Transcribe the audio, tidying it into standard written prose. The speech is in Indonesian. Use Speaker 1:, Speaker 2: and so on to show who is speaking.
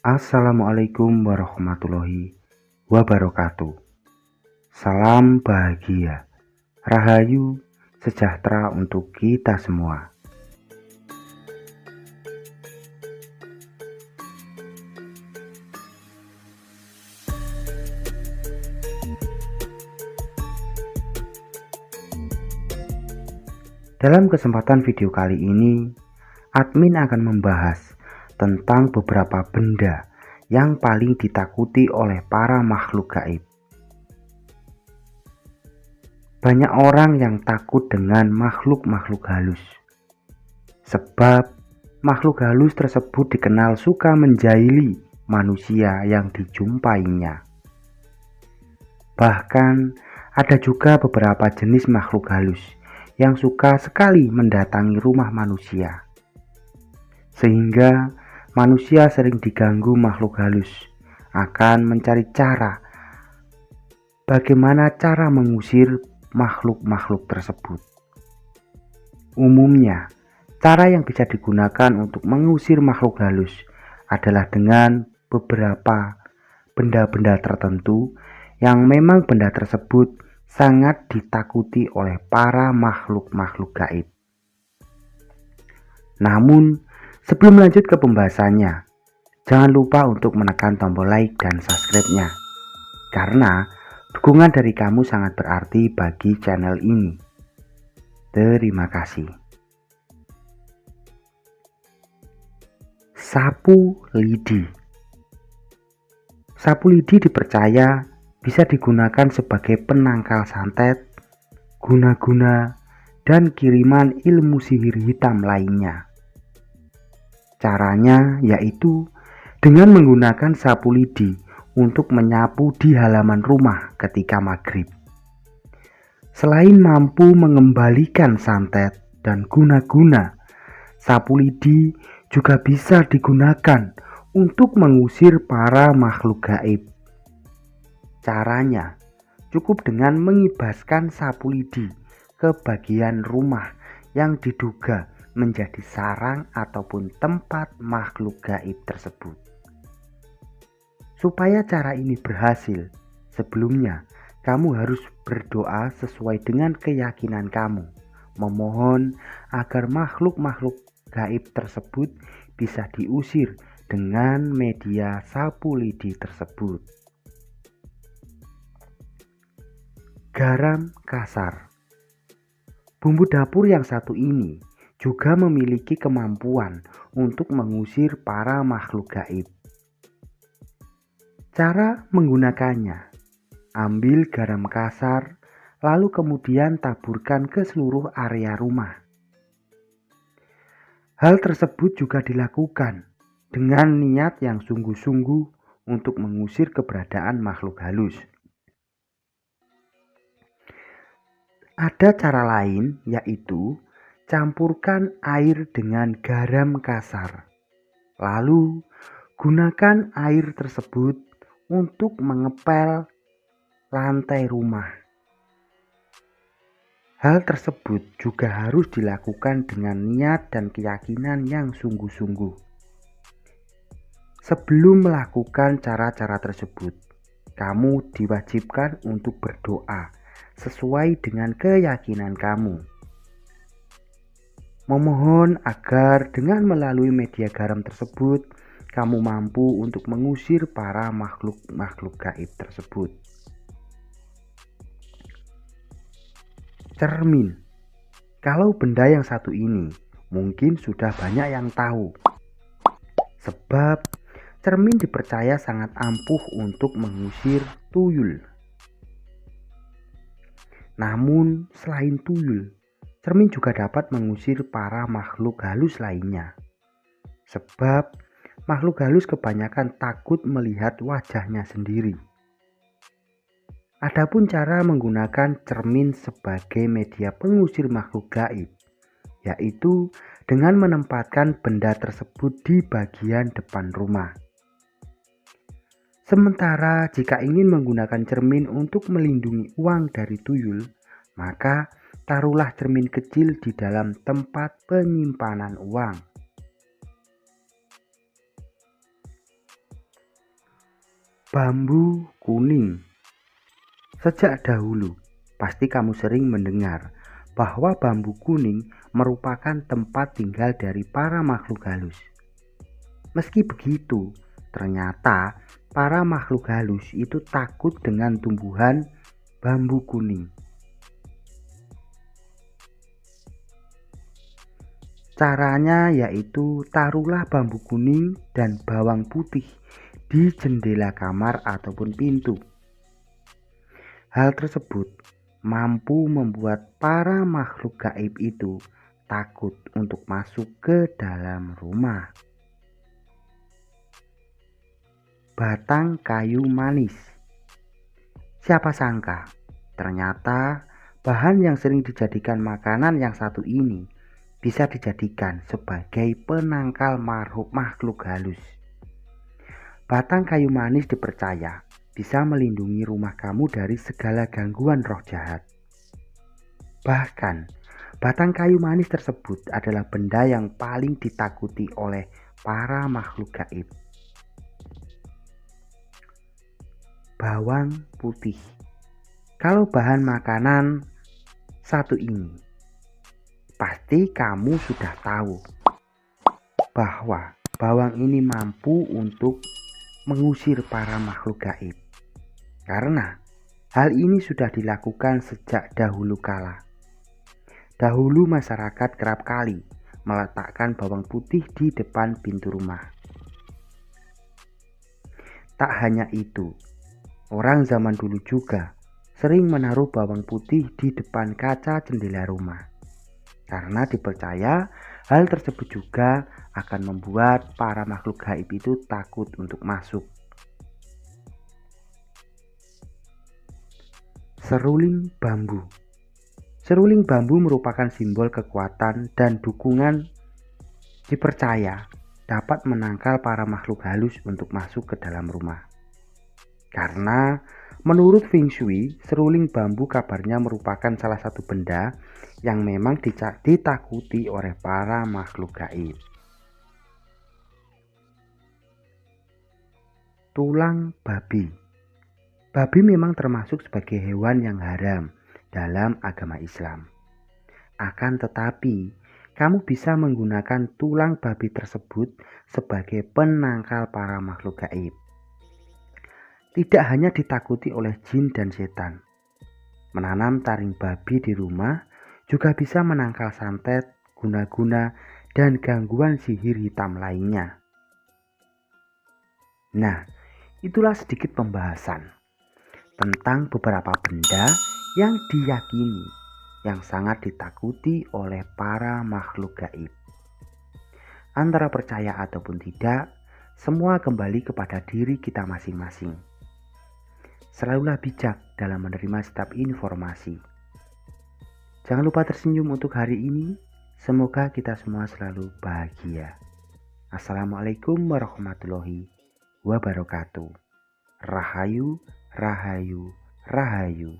Speaker 1: Assalamualaikum warahmatullahi wabarakatuh. Salam bahagia, rahayu, sejahtera untuk kita semua. Dalam kesempatan video kali ini, admin akan membahas tentang beberapa benda yang paling ditakuti oleh para makhluk gaib. Banyak orang yang takut dengan makhluk-makhluk halus, sebab makhluk halus tersebut dikenal suka menjahili manusia yang dijumpainya. Bahkan ada juga beberapa jenis makhluk halus yang suka sekali mendatangi rumah manusia, sehingga manusia sering diganggu makhluk halus akan mencari cara bagaimana cara mengusir makhluk-makhluk tersebut. Umumnya, cara yang bisa digunakan untuk mengusir makhluk halus adalah dengan beberapa benda-benda tertentu yang memang benda tersebut sangat ditakuti oleh para makhluk-makhluk gaib. Namun, sebelum lanjut ke pembahasannya, jangan lupa untuk menekan tombol like dan subscribe-nya, karena dukungan dari kamu sangat berarti bagi channel ini. Terima kasih. Sapu lidi. Sapu lidi dipercaya bisa digunakan sebagai penangkal santet, guna-guna, dan kiriman ilmu sihir hitam lainnya. Caranya yaitu dengan menggunakan sapu lidi untuk menyapu di halaman rumah ketika maghrib. Selain mampu mengembalikan santet dan guna-guna, sapu lidi juga bisa digunakan untuk mengusir para makhluk gaib. Caranya cukup dengan mengibaskan sapu lidi ke bagian rumah yang diduga menjadi sarang ataupun tempat makhluk gaib tersebut. Supaya cara ini berhasil, sebelumnya kamu harus berdoa sesuai dengan keyakinan kamu, memohon agar makhluk-makhluk gaib tersebut bisa diusir dengan media sapu lidi tersebut. Garam kasar. Bumbu dapur yang satu ini juga memiliki kemampuan untuk mengusir para makhluk gaib. Cara menggunakannya: ambil garam kasar, lalu kemudian taburkan ke seluruh area rumah. Hal tersebut juga dilakukan dengan niat yang sungguh-sungguh untuk mengusir keberadaan makhluk halus. Ada cara lain, yaitu campurkan air dengan garam kasar, lalu gunakan air tersebut untuk mengepel lantai rumah. Hal tersebut juga harus dilakukan dengan niat dan keyakinan yang sungguh-sungguh. Sebelum melakukan cara-cara tersebut, kamu diwajibkan untuk berdoa sesuai dengan keyakinan kamu. Memohon agar dengan melalui media garam tersebut, kamu mampu untuk mengusir para makhluk-makhluk gaib tersebut. Cermin. Kalau benda yang satu ini mungkin sudah banyak yang tahu, sebab cermin dipercaya sangat ampuh untuk mengusir tuyul. Namun selain tuyul, cermin juga dapat mengusir para makhluk halus lainnya, sebab makhluk halus kebanyakan takut melihat wajahnya sendiri. Adapun cara menggunakan cermin sebagai media pengusir makhluk gaib, yaitu dengan menempatkan benda tersebut di bagian depan rumah. Sementara jika ingin menggunakan cermin untuk melindungi uang dari tuyul, maka taruhlah cermin kecil di dalam tempat penyimpanan uang. Bambu kuning. Sejak dahulu, pasti kamu sering mendengar bahwa bambu kuning merupakan tempat tinggal dari para makhluk halus. Meski begitu, ternyata para makhluk halus itu takut dengan tumbuhan bambu kuning. Caranya yaitu taruhlah bambu kuning dan bawang putih di jendela kamar ataupun pintu. Hal tersebut mampu membuat para makhluk gaib itu takut untuk masuk ke dalam rumah. Batang kayu manis. Siapa sangka, ternyata bahan yang sering dijadikan makanan yang satu ini bisa dijadikan sebagai penangkal makhluk halus. Batang kayu manis dipercaya bisa melindungi rumah kamu dari segala gangguan roh jahat. Bahkan, batang kayu manis tersebut adalah benda yang paling ditakuti oleh para makhluk gaib. Bawang putih. Kalau bahan makanan satu ini, pasti kamu sudah tahu bahwa bawang ini mampu untuk mengusir para makhluk gaib. Karena hal ini sudah dilakukan sejak dahulu kala. Dahulu masyarakat kerap kali meletakkan bawang putih di depan pintu rumah. Tak hanya itu, orang zaman dulu juga sering menaruh bawang putih di depan kaca jendela rumah. Karena dipercaya hal tersebut juga akan membuat para makhluk gaib itu takut untuk masuk. Seruling bambu. Seruling bambu merupakan simbol kekuatan dan dukungan, dipercaya dapat menangkal para makhluk halus untuk masuk ke dalam rumah. Karena menurut Feng Shui, seruling bambu kabarnya merupakan salah satu benda yang memang ditakuti oleh para makhluk gaib. Tulang babi. Babi memang termasuk sebagai hewan yang haram dalam agama Islam. Akan tetapi, kamu bisa menggunakan tulang babi tersebut sebagai penangkal para makhluk gaib. Tidak hanya ditakuti oleh jin dan setan, menanam taring babi di rumah juga bisa menangkal santet, guna-guna, dan gangguan sihir hitam lainnya. Nah, itulah sedikit pembahasan tentang beberapa benda yang diyakini yang sangat ditakuti oleh para makhluk gaib. Antara percaya ataupun tidak, semua kembali kepada diri kita masing-masing. Selalulah bijak dalam menerima setiap informasi. Jangan lupa tersenyum untuk hari ini. Semoga kita semua selalu bahagia. Assalamualaikum warahmatullahi wabarakatuh. Rahayu, rahayu, rahayu.